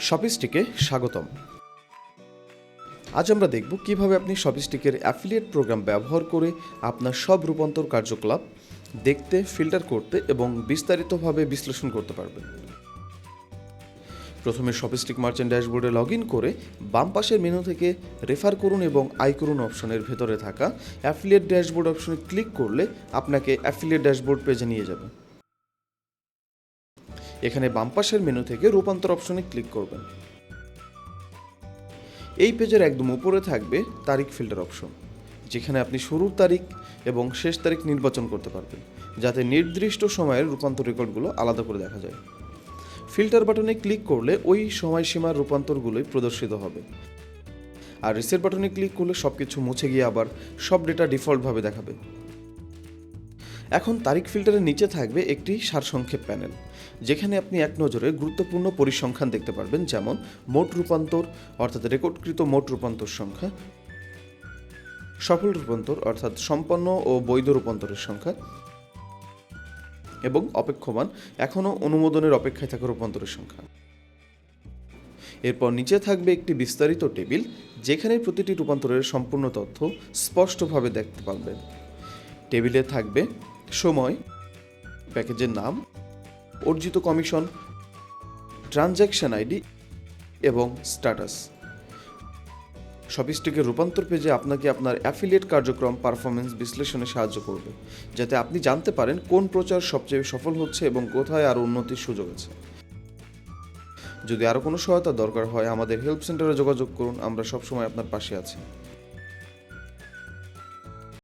শপিস্টিকে স্বাগতম। আজ আমরা দেখব কিভাবে আপনি শপিস্টিকের অ্যাফিলিয়েট প্রোগ্রাম ব্যবহার করে আপনার সব রূপান্তর কার্যকলাপ দেখতে, ফিল্টার করতে এবং বিস্তারিতভাবে বিশ্লেষণ করতে পারবেন। প্রথমে শপিস্টিক মার্চেন্ট ড্যাশবোর্ডে লগ ইন করে বাম পাশের মেনু থেকে রেফার করুন এবং আই করুন অপশনের ভেতরে থাকা অ্যাফিলিয়েট ড্যাশবোর্ড অপশনে ক্লিক করলে আপনাকে অ্যাফিলিয়েট ড্যাশবোর্ড পেজে নিয়ে যাবে। এখানে বাম পাশের মেনু থেকে রূপান্তর অপশনে ক্লিক করবেন। এই পেজের একদম উপরে থাকবে তারিখ ফিল্টার অপশন, যেখানে আপনি শুরুর তারিখ এবং শেষ তারিখ নির্বাচন করতে পারবেন, যাতে নির্দিষ্ট সময়ের রূপান্তর রেকর্ডগুলো আলাদা করে দেখা যায়। ফিল্টার বাটনে ক্লিক করলে ওই সময়সীমার রূপান্তরগুলোই প্রদর্শিত হবে, আর রিসেট বাটনে ক্লিক করলে সব কিছু মুছে গিয়ে আবার সব ডেটা ডিফল্টভাবে দেখাবে। এখন তারিখ ফিল্টারের নিচে থাকবে একটি সারসংক্ষেপ প্যানেল, যেখানে আপনি এক নজরে গুরুত্বপূর্ণ পরিসংখ্যান দেখতে পারবেন, যেমন মোট রূপান্তর অর্থাৎ রেকর্ডকৃত মোট রূপান্তর সংখ্যা, সফল রূপান্তর অর্থাৎ সম্পন্ন ও বৈধ রূপান্তরের সংখ্যা, এবং অপেক্ষমান এখনও অনুমোদনের অপেক্ষায় থাকা রূপান্তরের সংখ্যা। এরপর নিচে থাকবে একটি বিস্তারিত টেবিল, যেখানে প্রতিটি রূপান্তরের সম্পূর্ণ তথ্য স্পষ্টভাবে দেখতে পারবেন। টেবিলে থাকবে সময়, প্যাকেজের নাম, অর্জিত কমিশন, ট্রানজ্যাকশন আইডি এবং স্ট্যাটাস। শপিস্টিকের রূপান্তর পেজে আপনাকে আপনার অ্যাফিলিয়েট কার্যক্রম পারফরমেন্স বিশ্লেষণে সাহায্য করবে, যাতে আপনি জানতে পারেন কোন প্রচার সবচেয়ে সফল হচ্ছে এবং কোথায় আরও উন্নতির সুযোগ আছে। যদি আরও কোনো সহায়তা দরকার হয়, আমাদের হেল্প সেন্টারে যোগাযোগ করুন, আমরা সবসময় আপনার পাশে আছি।